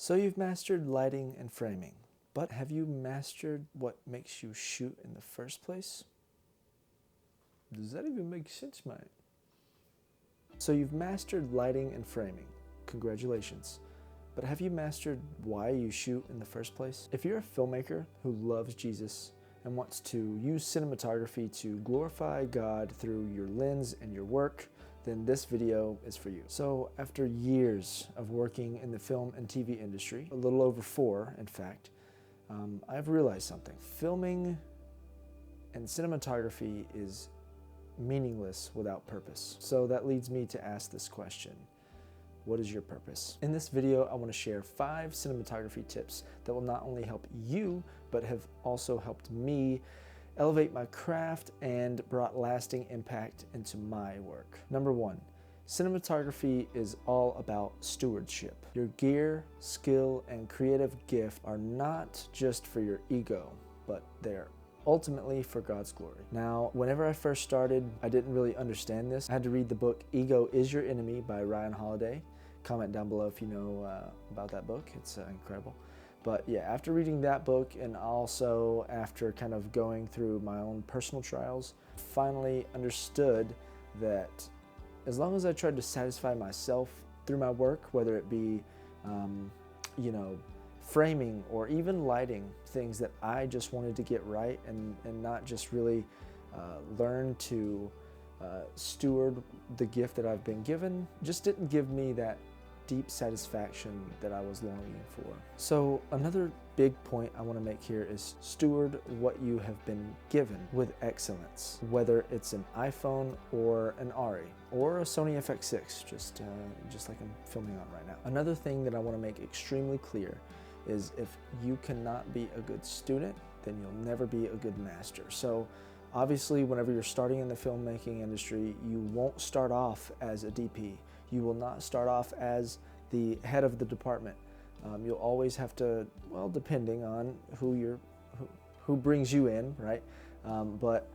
So you've mastered lighting and framing, but have you mastered what makes you shoot in the first place? Does that even make sense, mate? So you've mastered lighting and framing. Congratulations. But have you mastered why you shoot in the first place? If you're a filmmaker who loves Jesus and wants to use cinematography to glorify God through your lens and your work, then this video is for you. So after years of working in the film and TV industry, a little over 4 in fact, I've realized something. Filming and cinematography is meaningless without purpose. So that leads me to ask this question. What is your purpose? In this video, I want to share 5 cinematography tips that will not only help you, but have also helped me elevate my craft and brought lasting impact into my work. Number 1, cinematography is all about stewardship. Your gear, skill, and creative gift are not just for your ego, but they're ultimately for God's glory. Now, whenever I first started, I didn't really understand this. I had to read the book Ego is Your Enemy by Ryan Holiday. Comment down below if you know about that book. It's incredible. But yeah, after reading that book and also after kind of going through my own personal trials, finally understood that as long as I tried to satisfy myself through my work, whether it be, framing or even lighting, things that I just wanted to get right and not just really learn to steward the gift that I've been given, just didn't give me that deep satisfaction that I was longing for. So another big point I want to make here is steward what you have been given with excellence, whether it's an iPhone or an ARRI or a Sony FX6, just like I'm filming on right now. Another thing that I want to make extremely clear is if you cannot be a good student, then you'll never be a good master. So obviously, whenever you're starting in the filmmaking industry, you won't start off as a DP. You will not start off as the head of the department. You'll always have to, well, depending on who brings you in, right? But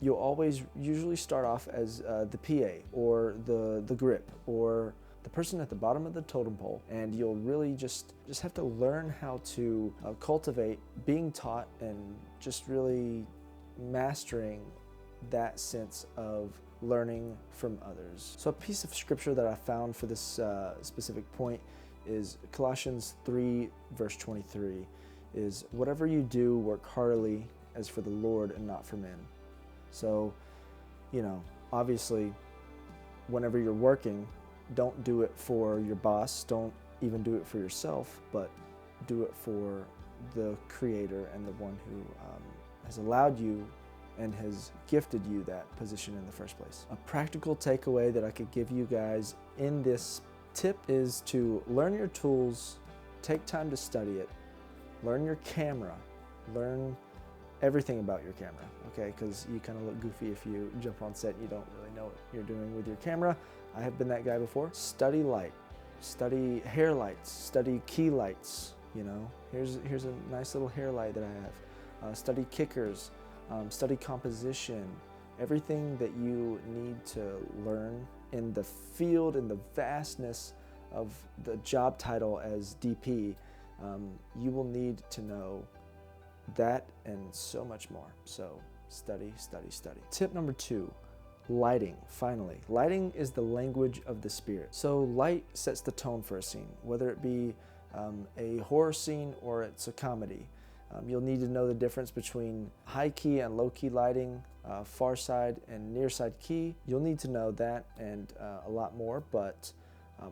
you'll always usually start off as the PA or the grip or the person at the bottom of the totem pole, and you'll really just have to learn how to cultivate being taught and just really mastering that sense of learning from others. So a piece of scripture that I found for this specific point is Colossians 3 verse 23 is, whatever you do, work heartily as for the Lord and not for men. So, obviously, whenever you're working, don't do it for your boss, don't even do it for yourself, but do it for the Creator and the one who has allowed you and has gifted you that position in the first place. A practical takeaway that I could give you guys in this tip is to learn your tools, take time to study it, learn your camera, learn everything about your camera, okay? Because you kind of look goofy if you jump on set and you don't really know what you're doing with your camera. I have been that guy before. Study light, study hair lights, study key lights, Here's a nice little hair light that I have. Study kickers, study composition, everything that you need to learn in the field, in the vastness of the job title as DP, you will need to know that and so much more. So study, study, study. Tip number 2, lighting. Finally, lighting is the language of the spirit. So light sets the tone for a scene, whether it be a horror scene or it's a comedy. You'll need to know the difference between high key and low key lighting, far side and near side key. You'll need to know that and a lot more, but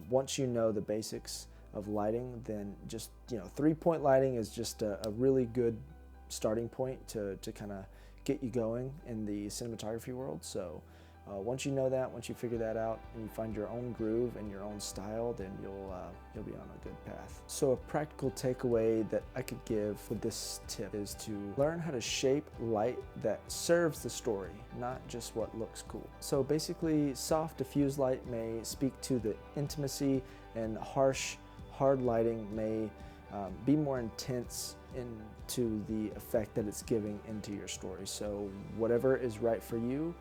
once you know the basics of lighting, then just, 3-point lighting is just a really good starting point to kind of get you going in the cinematography world. So once you know that, once you figure that out and you find your own groove and your own style, then you'll be on a good path. So a practical takeaway that I could give with this tip is to learn how to shape light that serves the story, not just what looks cool. So basically, soft diffuse light may speak to the intimacy, and harsh, hard lighting may be more intense into the effect that it's giving into your story. So whatever is right for you,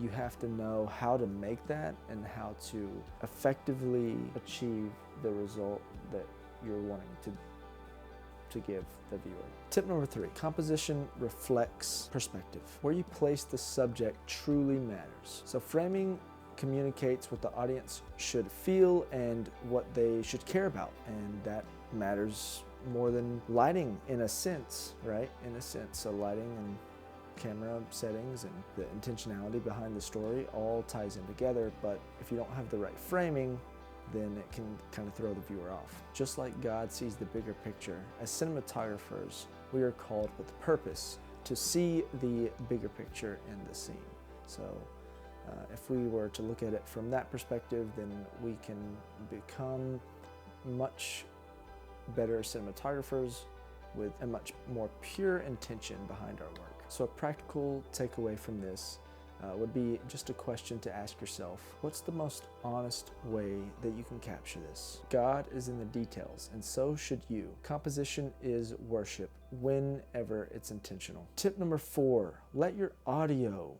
you have to know how to make that and how to effectively achieve the result that you're wanting to give the viewer. Tip number 3, composition reflects perspective. Where you place the subject truly matters. So framing communicates what the audience should feel and what they should care about, and that matters more than lighting in a sense, right? In a sense, so lighting and camera settings and the intentionality behind the story all ties in together, but if you don't have the right framing, then it can kind of throw the viewer off. Just like God sees the bigger picture, as cinematographers, we are called with purpose to see the bigger picture in the scene. So if we were to look at it from that perspective, then we can become much better cinematographers with a much more pure intention behind our work. So a practical takeaway from this would be just a question to ask yourself: what's the most honest way that you can capture this? God is in the details, and so should you. Composition is worship whenever it's intentional. Tip number 4, let your audio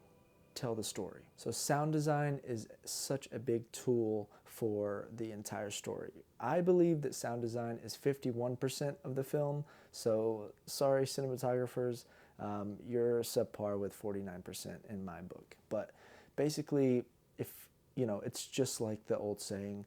tell the story. So sound design is such a big tool for the entire story. I believe that sound design is 51% of the film, so sorry cinematographers, you're subpar with 49% in my book. But basically, if it's just like the old saying,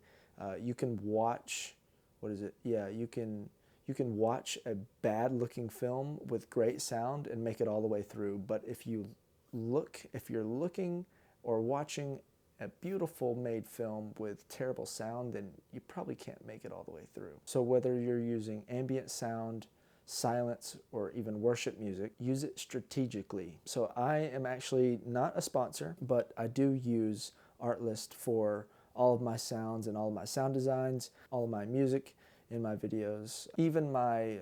you can watch, you can watch a bad looking film with great sound and make it all the way through, but if you're looking or watching a beautiful made film with terrible sound, then you probably can't make it all the way through. So whether you're using ambient sound, silence, or even worship music, use it strategically. So I am actually not a sponsor, but I do use Artlist for all of my sounds and all of my sound designs, all of my music in my videos, even my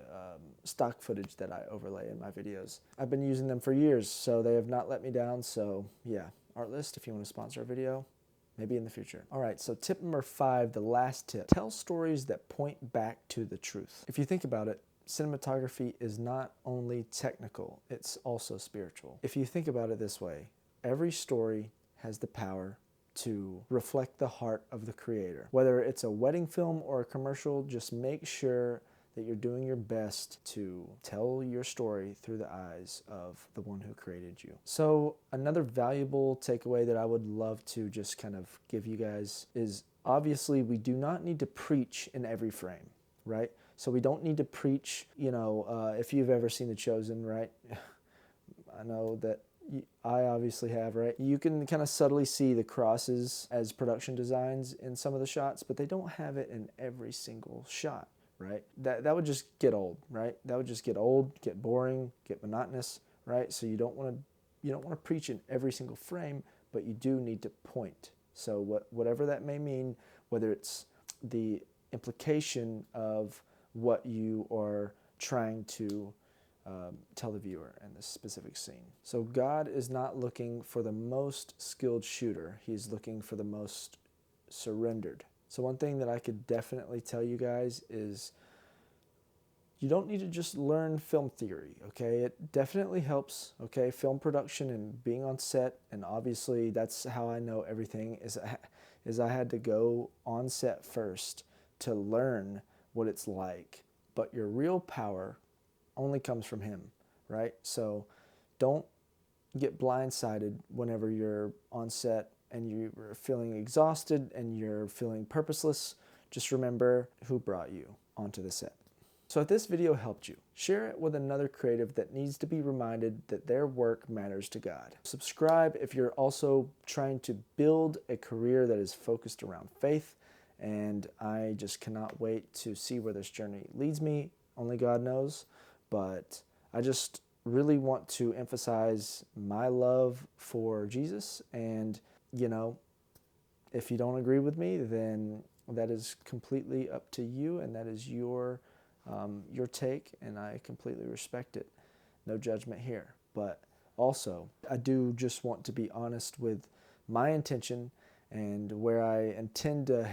stock footage that I overlay in my videos. I've been using them for years, so they have not let me down. So yeah, Artlist, if you want to sponsor a video, maybe in the future. All right, so tip number 5, the last tip: tell stories that point back to the truth. If you think about it, cinematography is not only technical, it's also spiritual. If you think about it this way, every story has the power to reflect the heart of the creator. Whether it's a wedding film or a commercial, just make sure that you're doing your best to tell your story through the eyes of the one who created you. So another valuable takeaway that I would love to just kind of give you guys is, obviously we do not need to preach in every frame, right? So we don't need to preach, if you've ever seen The Chosen, right? I know that I obviously have, right? You can kind of subtly see the crosses as production designs in some of the shots, but they don't have it in every single shot, right? That would just get old, right? That would just get old, get boring, get monotonous, right? So you don't want to preach in every single frame, but you do need to point. So whatever that may mean, whether it's the implication of what you are trying to tell the viewer in this specific scene. So God is not looking for the most skilled shooter. He's looking for the most surrendered. So one thing that I could definitely tell you guys is you don't need to just learn film theory, okay? It definitely helps, okay? Film production and being on set, and obviously that's how I know everything, is I had to go on set first to learn what it's like. But your real power only comes from Him, right? So don't get blindsided whenever you're on set and you're feeling exhausted and you're feeling purposeless. Just remember who brought you onto the set. So if this video helped you, share it with another creative that needs to be reminded that their work matters to God. Subscribe if you're also trying to build a career that is focused around faith, and I just cannot wait to see where this journey leads me. Only God knows. But I just really want to emphasize my love for Jesus. And, if you don't agree with me, then that is completely up to you, and that is your take, and I completely respect it. No judgment here. But also, I do just want to be honest with my intention and where I intend to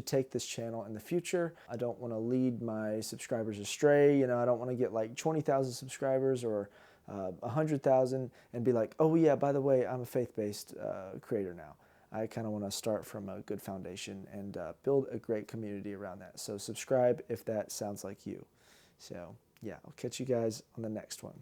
take this channel in the future. I don't want to lead my subscribers astray. I don't want to get like 20,000 subscribers or 100,000 and be like, oh yeah, by the way, I'm a faith-based creator now. I kind of want to start from a good foundation and build a great community around that. So subscribe if that sounds like you. So yeah, I'll catch you guys on the next one.